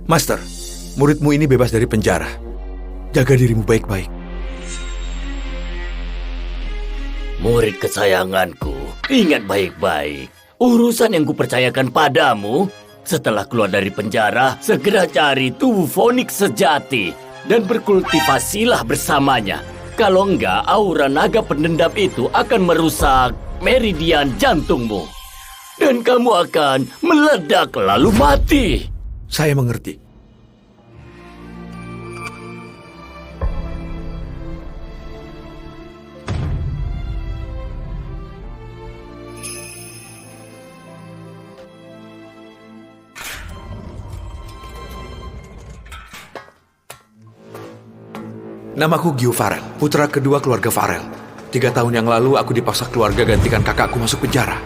Master, muridmu ini bebas dari penjara. Jaga dirimu baik-baik. Murid kesayanganku, ingat baik-baik. Urusan yang kupercayakan padamu, setelah keluar dari penjara, segera cari tubuh Phoenix sejati dan berkultivasilah bersamanya. Kalau enggak, aura naga pendendam itu akan merusak meridian jantungmu. Dan kamu akan meledak lalu mati. Saya mengerti. Namaku Gio Farel, putra kedua keluarga Farel. 3 tahun yang lalu aku dipaksa keluarga gantikan kakakku masuk penjara.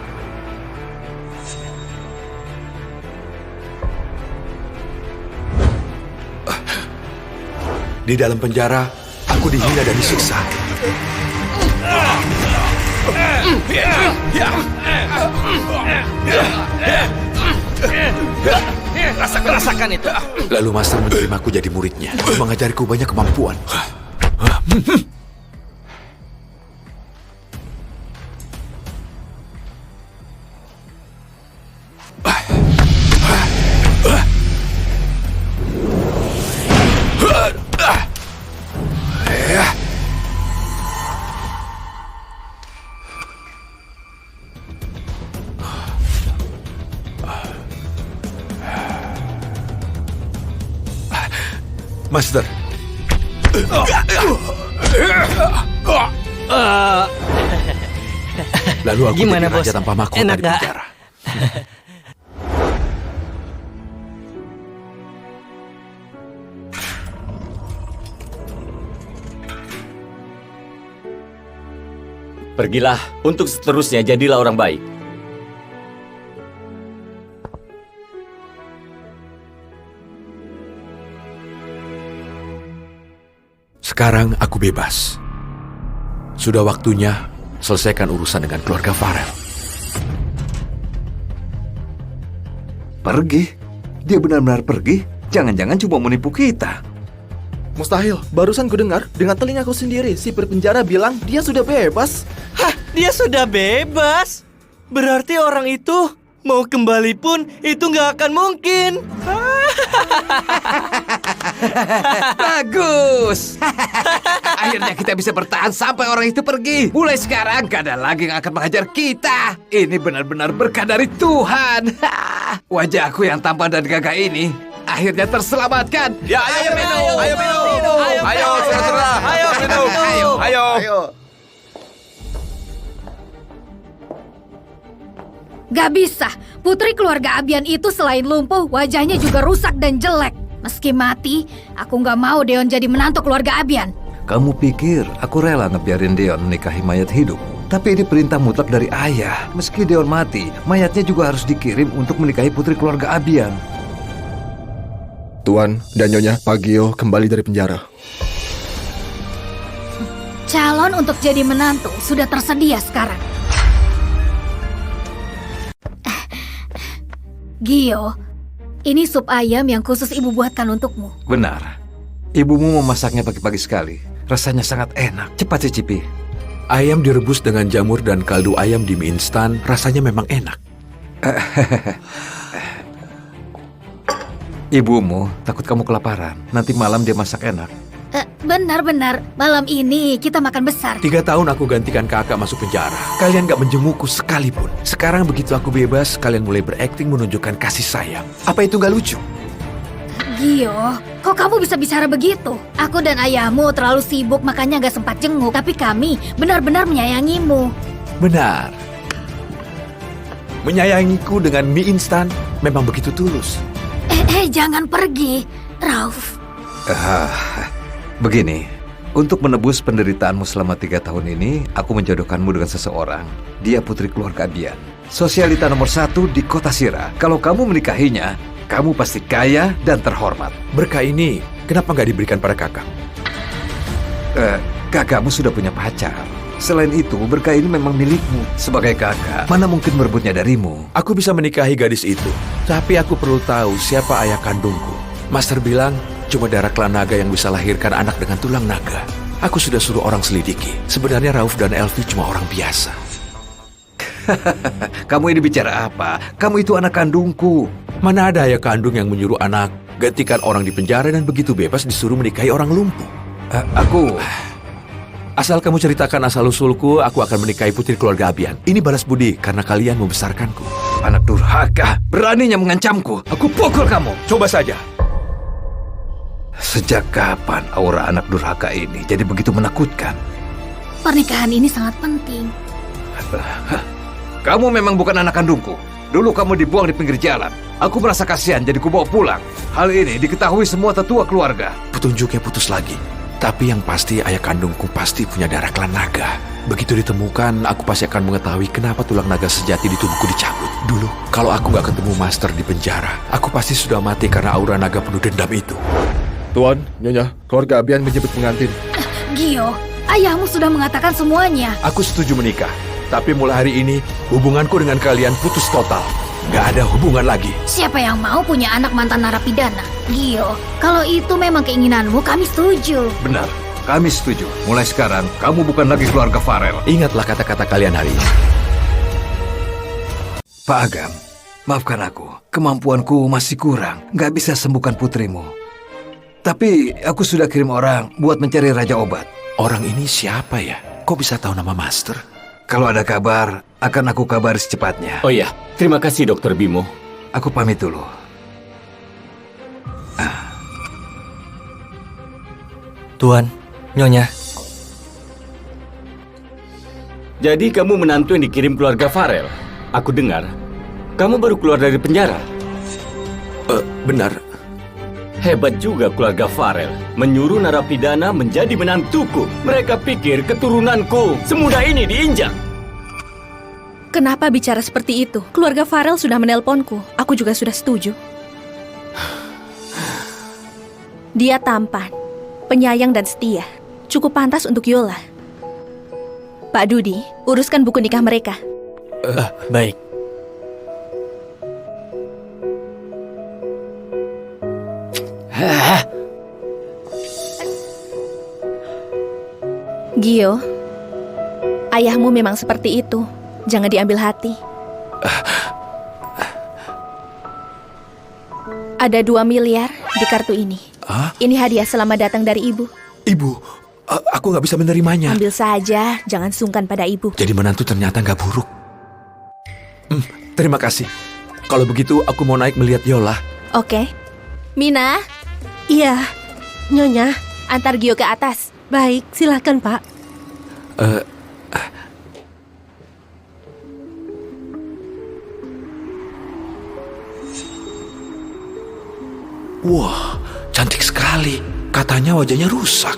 Di dalam penjara, aku dihina dan disiksa. Rasakan itu. Lalu Master menerimaku jadi muridnya, mengajariku banyak kemampuan. Master. Lalu aku Gimana, jadi raja Bos? tanpa mahkota Enak di nggak? penjara. Pergilah, untuk seterusnya jadilah orang baik. Sekarang aku bebas. Sudah waktunya selesaikan urusan dengan keluarga Farel. Pergi? Dia benar-benar pergi? Jangan-jangan cuma menipu kita. Mustahil, barusan ku dengar dengan telingaku sendiri si penjara bilang dia sudah bebas. Hah, dia sudah bebas? Berarti orang itu mau kembali pun itu nggak akan mungkin. Bagus. Akhirnya kita bisa bertahan sampai orang itu pergi. Mulai sekarang gak ada lagi yang akan mengajar kita. Ini benar-benar berkah dari Tuhan. Wajahku yang tampan dan gagah ini akhirnya terselamatkan. Ya, ayo minum. Ayo minum. Ayo, saudara. Ayo minum. Ayo. Gak bisa, putri keluarga Abian itu selain lumpuh, wajahnya juga rusak dan jelek. Meski mati, aku gak mau Deon jadi menantu keluarga Abian. Kamu pikir aku rela ngebiarin Deon menikahi mayat hidup? Tapi ini perintah mutlak dari ayah. Meski Deon mati, mayatnya juga harus dikirim untuk menikahi putri keluarga Abian. Tuan dan Nyonya Pagio kembali dari penjara. Calon untuk jadi menantu sudah tersedia sekarang. Gio, ini sup ayam yang khusus ibu buatkan untukmu. Benar. Ibumu memasaknya pagi-pagi sekali. Rasanya sangat enak. Cepat cicipi. Ayam direbus dengan jamur dan kaldu ayam di mie instan, rasanya memang enak. Ibumu takut kamu kelaparan. Nanti malam dia masak enak. Benar-benar, malam ini kita makan besar. 3 tahun aku gantikan kakak masuk penjara. Kalian gak menjengukku sekalipun. Sekarang begitu aku bebas, kalian mulai berakting menunjukkan kasih sayang. Apa itu gak lucu? Gio, kok kamu bisa bicara begitu? Aku dan ayahmu terlalu sibuk makanya gak sempat jenguk. Tapi kami benar-benar menyayangimu. Benar. Menyayangiku dengan mie instan memang begitu tulus. Jangan pergi, Rauf. Begini, untuk menebus penderitaanmu selama 3 tahun ini, aku menjodohkanmu dengan seseorang. Dia putri keluarga Abian. Sosialita nomor 1 di kota Sira. Kalau kamu menikahinya, kamu pasti kaya dan terhormat. Berkah ini, kenapa nggak diberikan pada kakak? Kakakmu sudah punya pacar. Selain itu, berkah ini memang milikmu. Sebagai kakak, mana mungkin merebutnya darimu? Aku bisa menikahi gadis itu, tapi aku perlu tahu siapa ayah kandungku. Master bilang cuma darah klan naga yang bisa lahirkan anak dengan tulang naga. Aku sudah suruh orang selidiki. Sebenarnya Rauf dan Elvi cuma orang biasa. Kamu ini bicara apa? Kamu itu anak kandungku. Mana ada ayah kandung yang menyuruh anak gantikan orang di penjara dan begitu bebas disuruh menikahi orang lumpuh. Asal kamu ceritakan asal-usulku, aku akan menikahi putri keluarga Abian. Ini balas budi karena kalian membesarkanku. Anak durhaka, beraninya mengancamku. Aku pukul kamu. Coba saja. Sejak kapan aura anak durhaka ini jadi begitu menakutkan? Pernikahan ini sangat penting. Kamu memang bukan anak kandungku. Dulu kamu dibuang di pinggir jalan. Aku merasa kasihan jadi kubawa pulang. Hal ini diketahui semua tetua keluarga. Petunjuknya putus lagi. Tapi yang pasti ayah kandungku pasti punya darah klan naga. Begitu ditemukan, aku pasti akan mengetahui kenapa tulang naga sejati di tubuhku dicabut. Dulu, kalau aku nggak ketemu Master di penjara, aku pasti sudah mati karena aura naga penuh dendam itu. Tuan, Nyonya, keluarga Abian menyebut pengantin. Gio, ayahmu sudah mengatakan semuanya. Aku setuju menikah. Tapi mulai hari ini, hubunganku dengan kalian putus total. Gak ada hubungan lagi. Siapa yang mau punya anak mantan narapidana? Gio, kalau itu memang keinginanmu, kami setuju. Benar, kami setuju. Mulai sekarang, kamu bukan lagi keluarga Farel. Ingatlah kata-kata kalian hari ini. Pak Agam, maafkan aku. Kemampuanku masih kurang. Gak bisa sembuhkan putrimu. Tapi aku sudah kirim orang buat mencari Raja Obat. Orang ini siapa ya? Kok bisa tahu nama Master? Kalau ada kabar, akan aku kabari secepatnya. Oh iya, terima kasih Dokter Bimo. Aku pamit dulu. Tuan, Nyonya. Jadi kamu menantu yang dikirim keluarga Farel. Aku dengar, kamu baru keluar dari penjara. Benar. Hebat juga keluarga Farel. Menyuruh narapidana menjadi menantuku. Mereka pikir keturunanku semudah ini diinjak. Kenapa bicara seperti itu? Keluarga Farel sudah menelponku. Aku juga sudah setuju. Dia tampan, penyayang dan setia. Cukup pantas untuk Yola. Pak Dudi, uruskan buku nikah mereka. Baik. Gio, ayahmu memang seperti itu. Jangan diambil hati. Ada 2 miliar di kartu ini. Ini hadiah selamat datang dari ibu. Ibu, aku nggak bisa menerimanya. Ambil saja, jangan sungkan pada ibu. Jadi menantu ternyata nggak buruk. Terima kasih. Kalau begitu, aku mau naik melihat Yola. Oke. Mina, Iya, Nyonya. antar Gio ke atas. Baik, silakan Pak. Wah, cantik sekali. Katanya wajahnya rusak.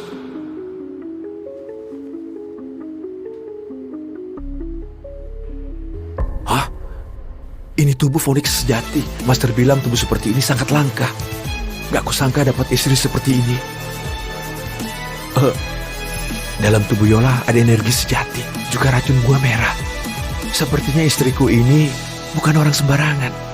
Hah? Ini tubuh Phoenix sejati. Master bilang tubuh seperti ini sangat langka. Gak kusangka dapat istri seperti ini. Dalam tubuh Yola ada energi sejati, juga racun buah merah. Sepertinya istriku ini bukan orang sembarangan.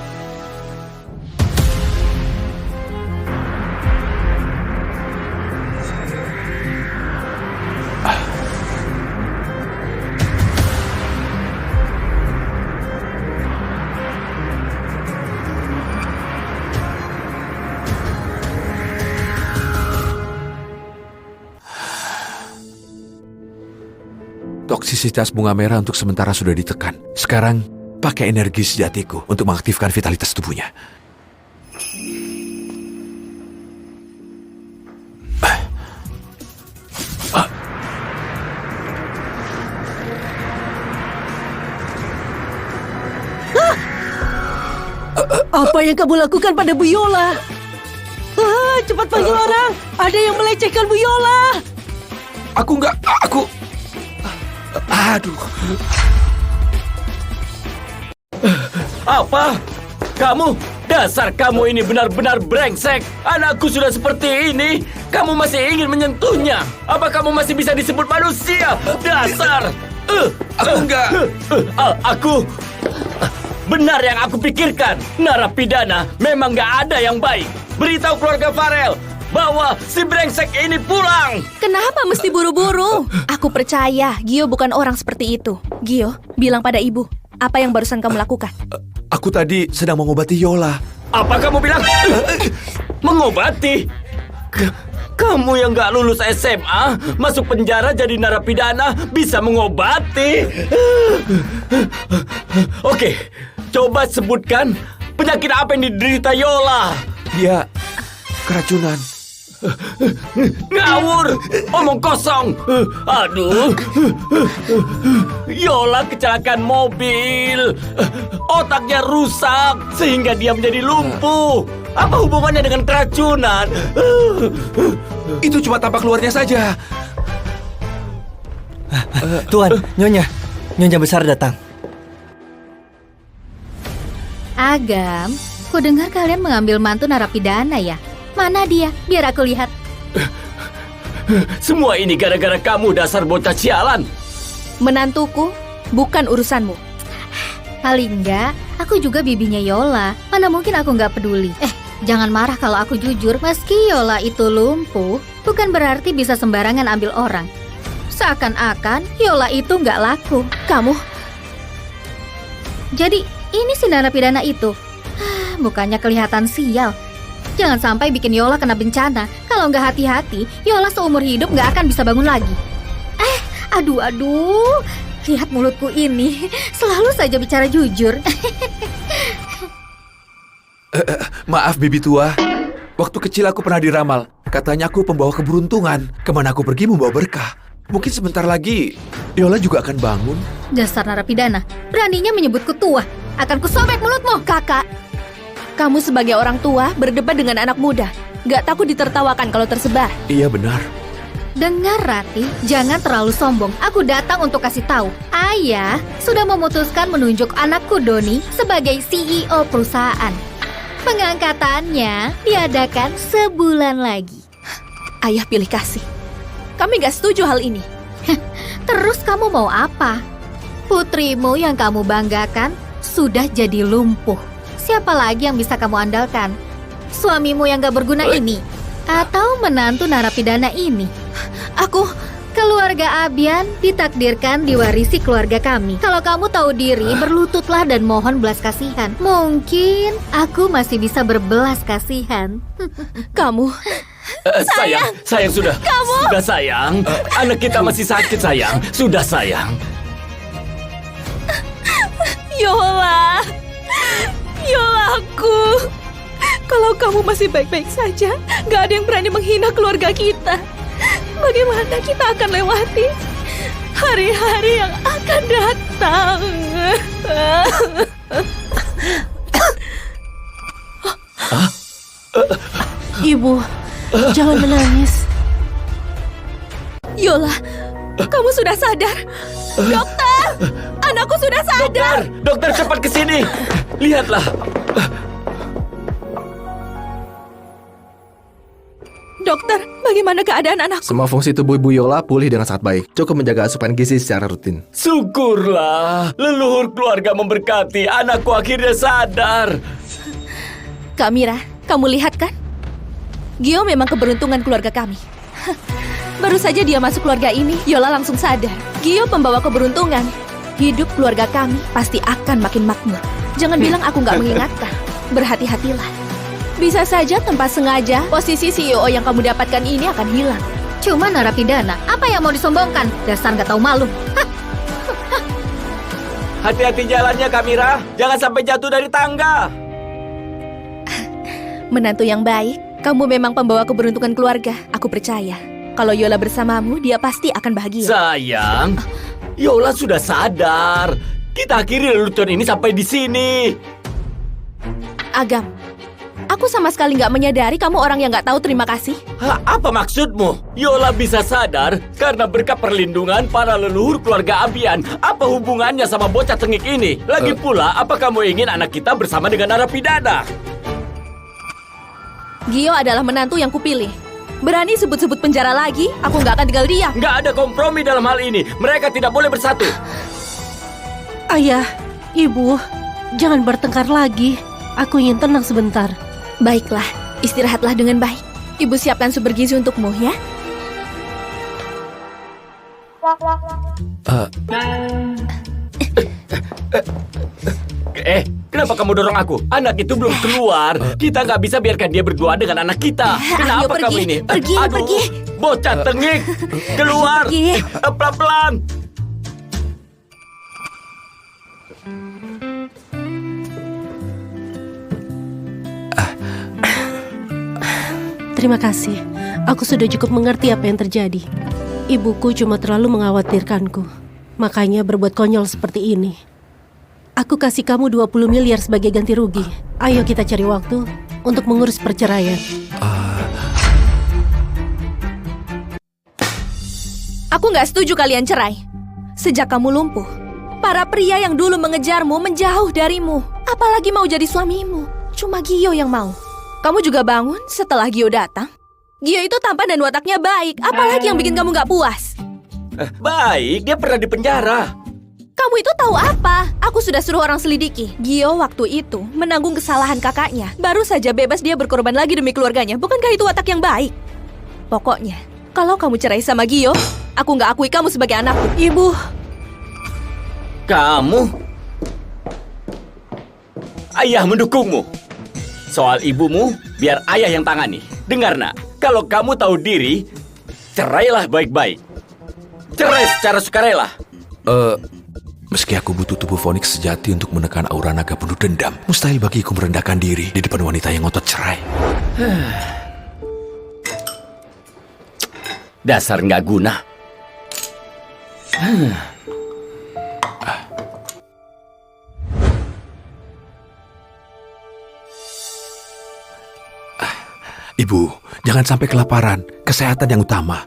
Toksisitas bunga merah untuk sementara sudah ditekan. Sekarang, pakai energi sejatiku untuk mengaktifkan vitalitas tubuhnya. Apa yang kamu lakukan pada Bu Yola? Cepat panggil orang. Ada yang melecehkan Bu Yola. Aku... Aduh. Apa? Kamu? Dasar kamu ini benar-benar brengsek. Anakku sudah seperti ini. Kamu masih ingin menyentuhnya? Apa kamu masih bisa disebut manusia? Dasar! Aku enggak. Aku... Benar yang aku pikirkan. Narapidana memang gak ada yang baik. beritahu keluarga Farel bahwa si brengsek ini pulang. Kenapa mesti buru-buru? Aku percaya Gio bukan orang seperti itu. Gio, bilang pada ibu, apa yang barusan kamu lakukan? Aku tadi sedang mengobati Yola. Apa kamu bilang? Mengobati? Kamu yang gak lulus SMA, masuk penjara jadi narapidana, bisa mengobati? Oke, coba sebutkan penyakit apa yang diderita Yola. Dia keracunan. Ngawur, omong kosong. Aduh, Yola kecelakaan mobil. Otaknya rusak sehingga dia menjadi lumpuh. Apa hubungannya dengan keracunan? Itu cuma tampak luarnya saja. Tuan, Nyonya besar datang. Agam, ku dengar kalian mengambil mantu narapidana ya? Mana dia? Biar aku lihat. Semua ini gara-gara kamu, dasar bocah sialan. Menantuku bukan urusanmu. Paling enggak, aku juga bibinya Yola. Mana mungkin aku nggak peduli. Jangan marah kalau aku jujur. Meski Yola itu lumpuh, bukan berarti bisa sembarangan ambil orang. Seakan-akan Yola itu nggak laku. Kamu, Jadi, ini si narapidana itu. Mukanya kelihatan sial. Jangan sampai bikin Yola kena bencana. Kalau nggak hati-hati, Yola seumur hidup nggak akan bisa bangun lagi. Aduh. Lihat mulutku ini. Selalu saja bicara jujur. Maaf, Bibi tua. Waktu kecil aku pernah diramal. Katanya aku pembawa keberuntungan. Kemana aku pergi membawa berkah. Mungkin sebentar lagi Yola juga akan bangun. Dasar narapidana. Beraninya menyebutku tua. Akan kusobek mulutmu. kakak. Kamu sebagai orang tua berdebat dengan anak muda. Gak takut ditertawakan kalau tersebar. Iya benar. Dengar Rati, jangan terlalu sombong. Aku datang untuk kasih tahu. Ayah sudah memutuskan menunjuk anakku Doni sebagai CEO perusahaan. Pengangkatannya diadakan sebulan lagi. Ayah pilih kasih. Kami gak setuju hal ini. Terus kamu mau apa? Putrimu yang kamu banggakan sudah jadi lumpuh. Siapa lagi yang bisa kamu andalkan? Suamimu yang gak berguna ini? Atau menantu narapidana ini? Keluarga Abian ditakdirkan diwarisi keluarga kami. Kalau kamu tahu diri, berlututlah dan mohon belas kasihan. Mungkin aku masih bisa berbelas kasihan. Kamu, Sayang sudah. Sudah sayang. Anak kita masih sakit sayang. Sudah sayang. Yola. Yolaku. Kalau kamu masih baik-baik saja, gak ada yang berani menghina keluarga kita. Bagaimana kita akan lewati hari-hari yang akan datang? Ibu, jangan menangis. Yola, kamu sudah sadar? Dokter, anakku sudah sadar. Dokter cepat ke sini. Lihatlah. Dokter, bagaimana keadaan anakku? Semua fungsi tubuh Ibu Yola pulih dengan sangat baik. Cukup menjaga asupan gizi secara rutin. Syukurlah, leluhur keluarga memberkati. Anakku akhirnya sadar. Kak Mira, kamu lihat kan? Gio memang keberuntungan keluarga kami. Baru saja dia masuk keluarga ini, Yola langsung sadar. Gio pembawa keberuntungan. Hidup keluarga kami pasti akan makin makmur. Jangan bilang aku nggak mengingatkan. Berhati-hatilah. Bisa saja tanpa sengaja, posisi CEO yang kamu dapatkan ini akan hilang. Cuma narapidana, apa yang mau disombongkan? Dasar nggak tahu malu. Hati-hati jalannya, Kamira. Jangan sampai jatuh dari tangga. Menantu yang baik, kamu memang pembawa keberuntungan keluarga. Aku percaya. Kalau Yola bersamamu, dia pasti akan bahagia. Sayang, Yola sudah sadar. Kita akhiri lelucon ini sampai di sini. Agam, aku sama sekali nggak menyadari kamu orang yang nggak tahu terima kasih. Apa maksudmu? Yola bisa sadar karena berkat perlindungan para leluhur keluarga Abian. Apa hubungannya sama bocah tengik ini? Lagi pula, apa kamu ingin anak kita bersama dengan narapidana? Gio adalah menantu yang kupilih. Berani sebut-sebut penjara lagi, aku nggak akan tinggal diam. Nggak ada kompromi dalam hal ini. Mereka tidak boleh bersatu. Ayah, Ibu, jangan bertengkar lagi. Aku ingin tenang sebentar. Baiklah, Istirahatlah dengan baik. Ibu siapkan sumber gizi untukmu ya. Kenapa kamu dorong aku? Anak itu belum keluar. Kita nggak bisa biarkan dia berdua dengan anak kita. Ayo, Kenapa pergi. kamu ini? Pergi, Aduh, pergi. bocah tengik. Keluar. Pergi. Pelan-pelan. Terima kasih. Aku sudah cukup mengerti apa yang terjadi. Ibuku cuma terlalu mengkhawatirkanku. Makanya berbuat konyol seperti ini. Aku kasih kamu 20 miliar sebagai ganti rugi. Ayo kita cari waktu untuk mengurus perceraian. Aku nggak setuju kalian cerai. Sejak kamu lumpuh, para pria yang dulu mengejarmu menjauh darimu. Apalagi mau jadi suamimu. Cuma Gio yang mau. Kamu juga bangun setelah Gio datang. Gio itu tampan dan wataknya baik. Apalagi yang bikin kamu nggak puas? Baik, dia pernah di penjara. Kamu itu tahu apa? Aku sudah suruh orang selidiki. Gio waktu itu menanggung kesalahan kakaknya. Baru saja bebas dia berkorban lagi demi keluarganya. Bukankah itu watak yang baik? Pokoknya, kalau kamu cerai sama Gio, aku nggak akui kamu sebagai anakku. Ibu, Kamu? Ayah mendukungmu. Soal ibumu, biar ayah yang tangani. Dengar nak, kalau kamu tahu diri, cerailah baik-baik. Cerai secara sukarela. Meski aku butuh tubuh Phoenix sejati untuk menekan aura naga penuh dendam, mustahil bagiku merendahkan diri di depan wanita yang ngotot cerai. Dasar nggak guna. Ibu, jangan sampai kelaparan. Kesehatan yang utama.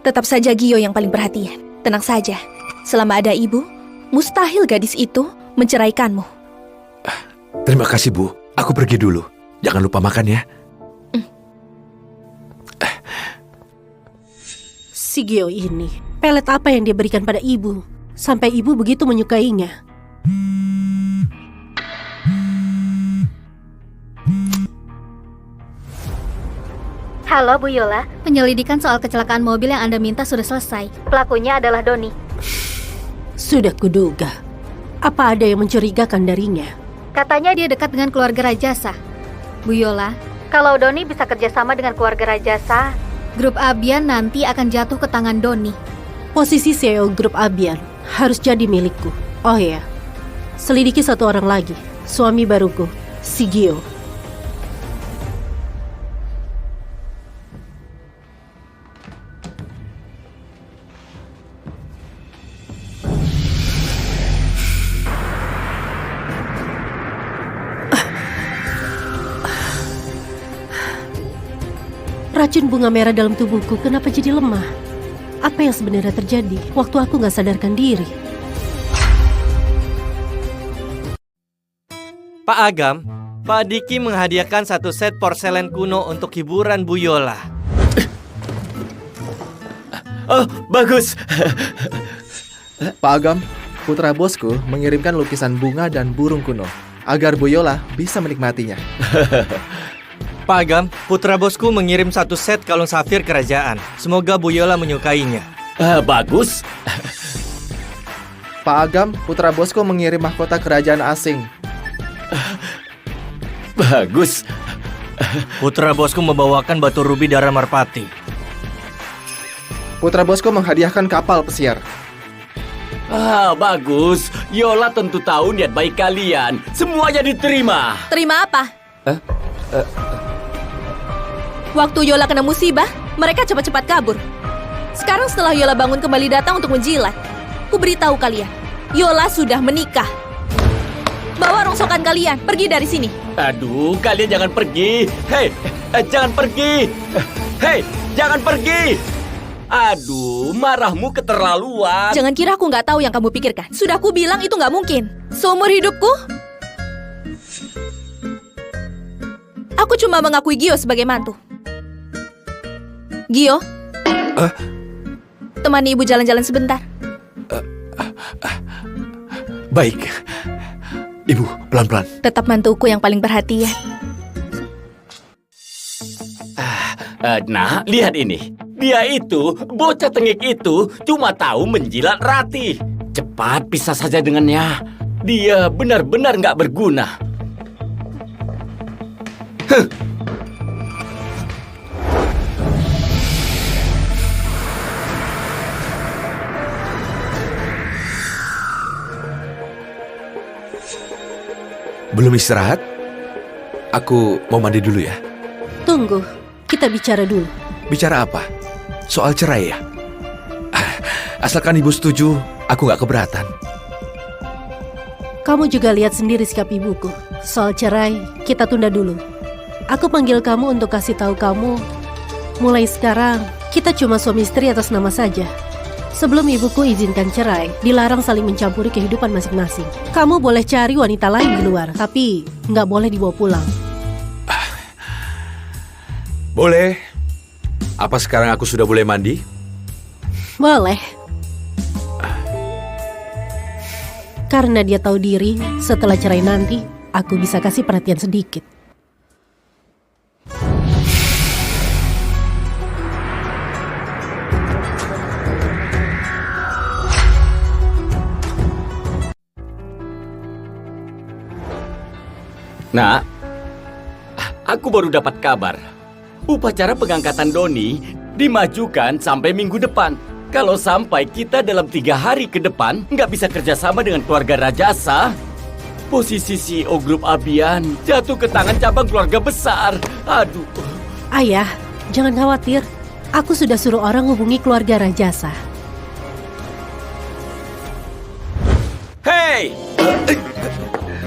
Tetap saja Gio yang paling perhatian. Tenang saja, selama ada ibu, mustahil gadis itu menceraikanmu. Terima kasih, Bu. Aku pergi dulu. Jangan lupa makan ya. si Gio ini, pelet apa yang dia berikan pada ibu, sampai ibu begitu menyukainya. Halo Bu Yola, penyelidikan soal kecelakaan mobil yang Anda minta sudah selesai. Pelakunya adalah Doni. Sudah kuduga. Apa ada yang mencurigakan darinya? Katanya dia dekat dengan keluarga Rajasa. Bu Yola, kalau Doni bisa kerjasama dengan keluarga Rajasa, grup Abian nanti akan jatuh ke tangan Doni. Posisi CEO grup Abian harus jadi milikku. Oh ya, selidiki satu orang lagi, suami baruku, si Gio. Racun bunga merah dalam tubuhku kenapa jadi lemah? Apa yang sebenarnya terjadi waktu aku nggak sadarkan diri? Pak Agam, Pak Diki menghadiahkan satu set porselen kuno untuk hiburan Bu Yola. Oh, bagus. Pak Agam, putra bosku mengirimkan lukisan bunga dan burung kuno agar Bu Yola bisa menikmatinya. Pak Agam, putra bosku mengirim satu set kalung safir kerajaan. Semoga Bu Yola menyukainya. Bagus. Pak Agam, putra bosku mengirim mahkota kerajaan asing. Bagus. Putra bosku membawakan batu rubi darah merpati. Putra bosku menghadiahkan kapal pesiar. Bagus. Yola tentu tahu niat baik kalian. Semuanya diterima. Terima apa? Waktu Yola kena musibah, mereka cepat-cepat kabur. Sekarang setelah Yola bangun kembali datang untuk menjilat, ku beritahu kalian, Yola sudah menikah. Bawa rongsokan kalian, pergi dari sini. Aduh, kalian jangan pergi. Hei, jangan pergi. Hei, jangan pergi. Aduh, marahmu keterlaluan. Jangan kira aku nggak tahu yang kamu pikirkan. Sudah ku bilang itu nggak mungkin. Seumur hidupku, aku cuma mengakui Gio sebagai mantu. Gio, temani ibu jalan-jalan sebentar. Baik, Ibu. Pelan-pelan. Tetap mantuku yang paling perhatian. Nah, lihat ini. Dia itu, bocah tengik itu, cuma tahu menjilat rati. Cepat pisah saja dengannya. Dia benar-benar nggak berguna. Belum istirahat? Aku mau mandi dulu ya. Tunggu, kita bicara dulu. Bicara apa? Soal cerai ya? Asalkan ibu setuju, aku nggak keberatan. Kamu juga lihat sendiri sikap ibuku. Soal cerai, kita tunda dulu. Aku panggil kamu untuk kasih tahu kamu, mulai sekarang, kita cuma suami istri atas nama saja. Sebelum ibuku izinkan cerai, dilarang saling mencampuri kehidupan masing-masing. Kamu boleh cari wanita lain di luar, tapi nggak boleh dibawa pulang. Boleh. Apa sekarang aku sudah boleh mandi? Boleh. Karena dia tahu diri, setelah cerai nanti, aku bisa kasih perhatian sedikit. Nah, aku baru dapat kabar. Upacara pengangkatan Doni dimajukan sampai minggu depan. Kalau sampai kita dalam 3 hari ke depan nggak bisa kerjasama dengan keluarga Rajasa, posisi CEO grup Abian jatuh ke tangan cabang keluarga besar. Aduh. Ayah, jangan khawatir. Aku sudah suruh orang hubungi keluarga Rajasa. Hei!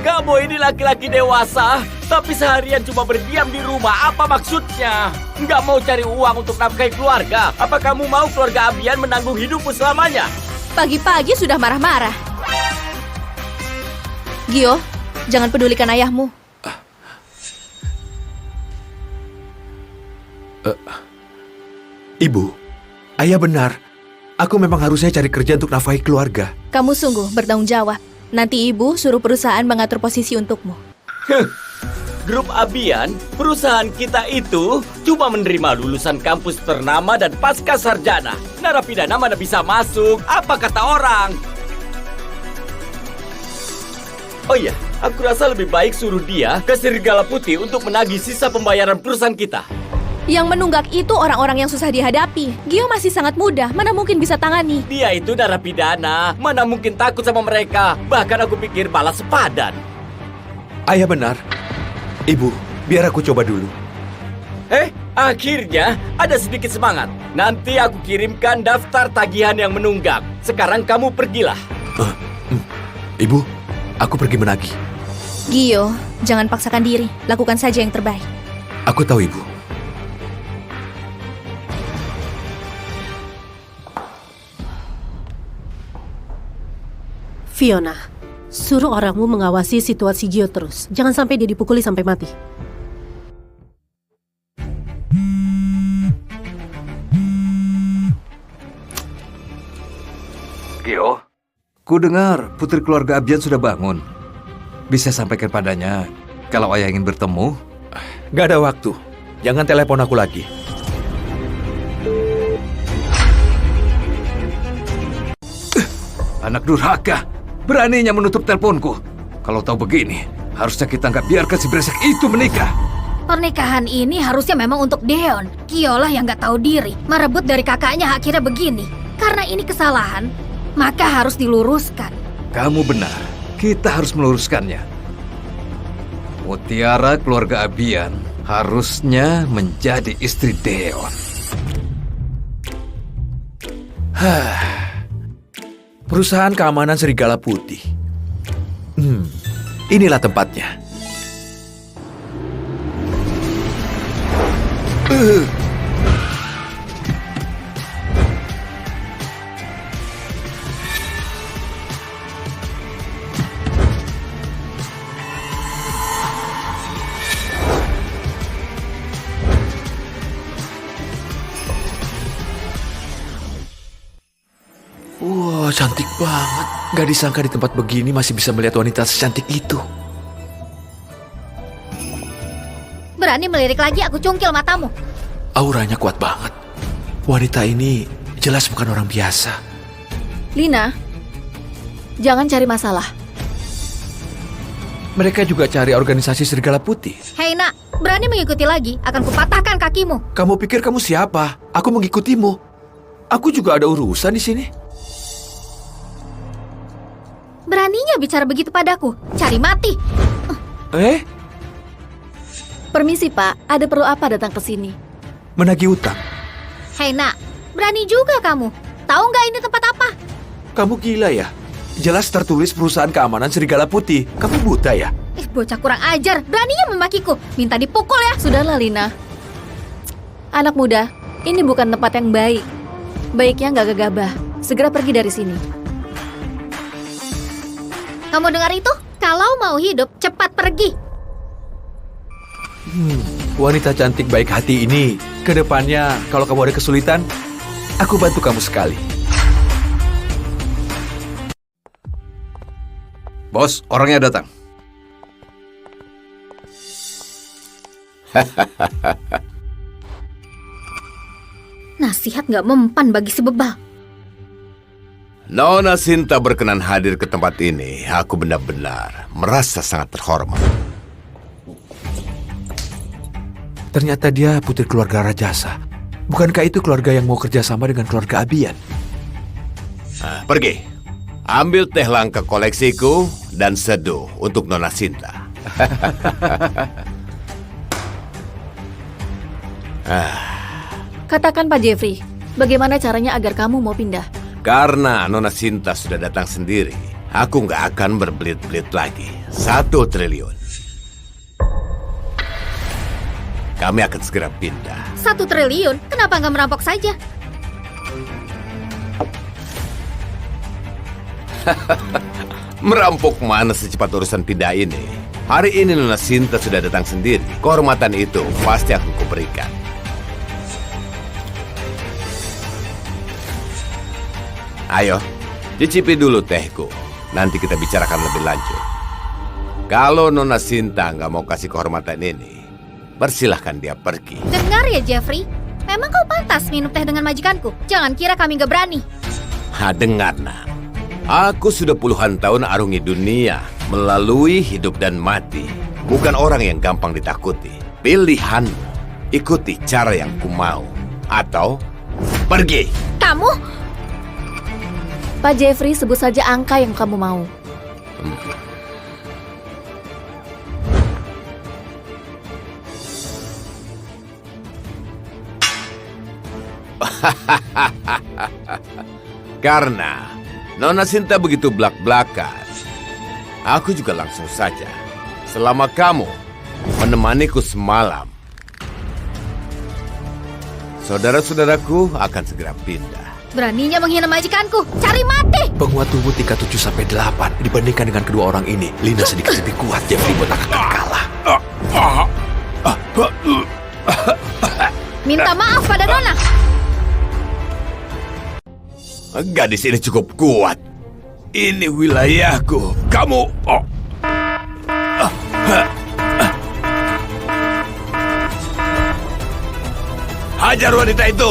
Kamu ini laki-laki dewasa, tapi seharian cuma berdiam di rumah. Apa maksudnya? Nggak mau cari uang untuk nafkahi keluarga? Apa kamu mau keluarga Abian menanggung hidupmu selamanya? Pagi-pagi sudah marah-marah. Gio, jangan pedulikan ayahmu. Ibu, ayah benar. Aku memang harusnya cari kerja untuk nafkahi keluarga. Kamu sungguh bertanggung jawab. Nanti ibu suruh perusahaan mengatur posisi untukmu. Grup Abian, perusahaan kita itu cuma menerima lulusan kampus ternama dan pasca sarjana. Narapidana mana bisa masuk? Apa kata orang? Oh iya, aku rasa lebih baik suruh dia ke Serigala Putih untuk menagih sisa pembayaran perusahaan kita. Yang menunggak itu orang-orang yang susah dihadapi. Gio masih sangat muda, mana mungkin bisa tangani. Dia itu narapidana, mana mungkin takut sama mereka. Bahkan aku pikir balas sepadan. Ayah benar. Ibu, biar aku coba dulu. Akhirnya ada sedikit semangat. Nanti aku kirimkan daftar tagihan yang menunggak. Sekarang kamu pergilah. Ibu, aku pergi menagih. Gio, jangan paksakan diri. Lakukan saja yang terbaik. Aku tahu, Ibu. Fiona, suruh orangmu mengawasi situasi Gio terus. Jangan sampai dia dipukuli sampai mati. Gio, ku dengar putri keluarga Abian sudah bangun. Bisa sampaikan padanya kalau ayah ingin bertemu. Gak ada waktu. Jangan telepon aku lagi. Anak durhaka, beraninya menutup teleponku. Kalau tahu begini, harusnya kita nggak biarkan si brengsek itu menikah. Pernikahan ini harusnya memang untuk Deon. Giolah yang nggak tahu diri, merebut dari kakaknya akhirnya begini. Karena ini kesalahan, maka harus diluruskan. Kamu benar, kita harus meluruskannya. Mutiara keluarga Abian harusnya menjadi istri Deon. Perusahaan keamanan Serigala Putih. Inilah tempatnya. Wah, cantik banget. Gak disangka di tempat begini masih bisa melihat wanita secantik itu. Berani melirik lagi, aku cungkil matamu. Auranya kuat banget. Wanita ini jelas bukan orang biasa. Lina, jangan cari masalah. Mereka juga cari organisasi Serigala Putih. Hei nak, berani mengikuti lagi, akan kupatahkan kakimu. Kamu pikir kamu siapa? Aku mengikutimu. Aku juga ada urusan di sini. Beraninya bicara begitu padaku, cari mati. Permisi Pak, ada perlu apa datang ke sini? Menagih utang. Hei nak, berani juga kamu. Tahu nggak ini tempat apa? Kamu gila ya? Jelas tertulis perusahaan keamanan Serigala Putih. Kamu buta ya? Bocah kurang ajar, beraninya memakiku. Minta dipukul ya. Sudahlah Lina. Anak muda, ini bukan tempat yang baik. Baiknya nggak gegabah. Segera pergi dari sini. Kamu dengar itu? Kalau mau hidup, cepat pergi. Wanita cantik baik hati ini, kedepannya kalau kamu ada kesulitan, aku bantu kamu sekali. Bos, orangnya datang. Nasihat nggak mempan bagi si bebal. Nona Sinta berkenan hadir ke tempat ini. Aku benar-benar merasa sangat terhormat. Ternyata dia putri keluarga Rajasa. Bukankah itu keluarga yang mau kerjasama dengan keluarga Abian? Nah, pergi. Ambil teh langka koleksiku dan seduh untuk Nona Sinta. Katakan Pak Jeffrey, bagaimana caranya agar kamu mau pindah? Karena Nona Sinta sudah datang sendiri, aku nggak akan berbelit-belit lagi. 1 triliun. Kami akan segera pindah. 1 triliun, kenapa nggak merampok saja? Merampok mana secepat urusan pindah ini? Hari ini Nona Sinta sudah datang sendiri. Kehormatan itu pasti akan kuberikan. Ayo, cicipi dulu tehku. Nanti kita bicarakan lebih lanjut. Kalau Nona Sinta nggak mau kasih kehormatan ini, persilahkan dia pergi. Dengar ya Jeffrey, memang kau pantas minum teh dengan majikanku. Jangan kira kami nggak berani. Dengar nak, aku sudah puluhan tahun arungi dunia melalui hidup dan mati. Bukan orang yang gampang ditakuti. Pilihanmu, ikuti cara yang ku mau atau pergi. Kamu? Pak Jeffrey, sebut saja angka yang kamu mau. Karena Nona Sinta begitu belak-belakan, aku juga langsung saja. Selama kamu menemaniku semalam, saudara-saudaraku akan segera pindah. Beraninya menghina majikanku, cari mati! Penguat tubuh tingkat 7-8 dibandingkan dengan kedua orang ini, Lina sedikit lebih kuat. Jeffrey buat akan kalah. Minta maaf pada Nona. Gadis ini cukup kuat. Ini wilayahku. Kamu... Hajar wanita itu.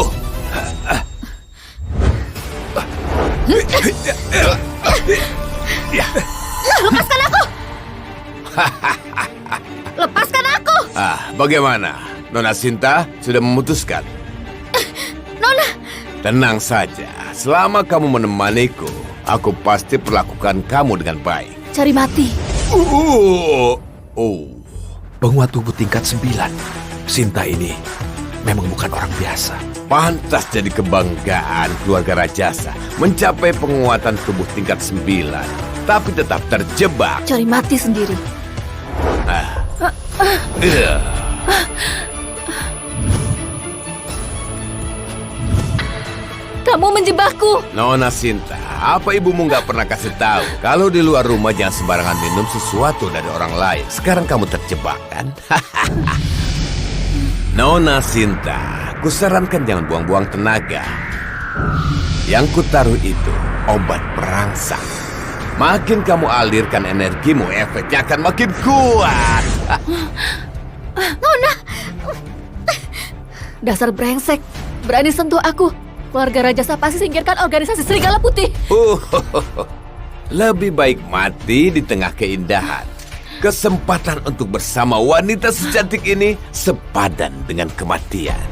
Lepaskan aku! Lepaskan aku! Bagaimana? Nona Sinta sudah memutuskan? Nona! Tenang saja. Selama kamu menemaniku, aku pasti perlakukan kamu dengan baik. Cari mati. Penguat tubuh tingkat 9. Sinta ini memang bukan orang biasa. Pantas jadi kebanggaan keluarga Rajasa mencapai penguatan tubuh tingkat 9, tapi tetap terjebak. Cari mati sendiri. Kamu menjebakku. Nona Sinta, apa ibumu nggak pernah kasih tahu kalau di luar rumah jangan sembarangan minum sesuatu dari orang lain? Sekarang kamu terjebak kan? Nona Sinta, kusarankan jangan buang-buang tenaga. Yang kutaruh itu obat perangsang. Makin kamu alirkan energimu, efeknya akan makin kuat. Nona! Dasar brengsek, berani sentuh aku. Keluarga Rajasa pasti singkirkan organisasi Serigala Putih. Lebih baik mati di tengah keindahan. Kesempatan untuk bersama wanita secantik ini sepadan dengan kematian.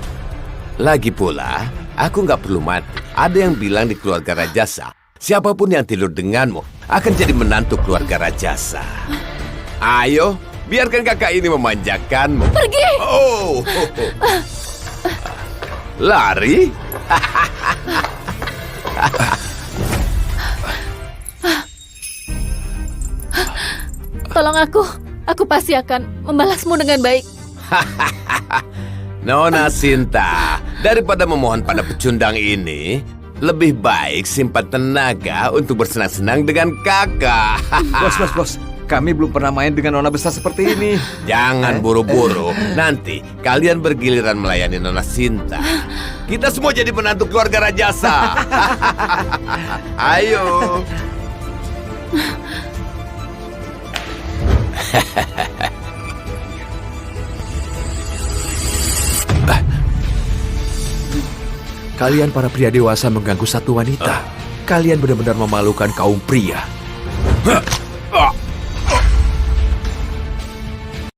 Lagi pula, aku nggak perlu mati. Ada yang bilang di keluarga Rajasa, siapapun yang tidur denganmu akan jadi menantu keluarga Rajasa. Ayo, biarkan kakak ini memanjakanmu. Pergi! Oh, lari? Tolong aku pasti akan membalasmu dengan baik. Nona Sinta, daripada memohon pada pecundang ini, lebih baik simpan tenaga untuk bersenang-senang dengan kakak. Bos. Kami belum pernah main dengan nona besar seperti ini. Jangan buru-buru, nanti kalian bergiliran melayani Nona Sinta. Kita semua jadi menantu keluarga Rajasa. Ayo. Kalian para pria dewasa mengganggu satu wanita. Kalian benar-benar memalukan kaum pria.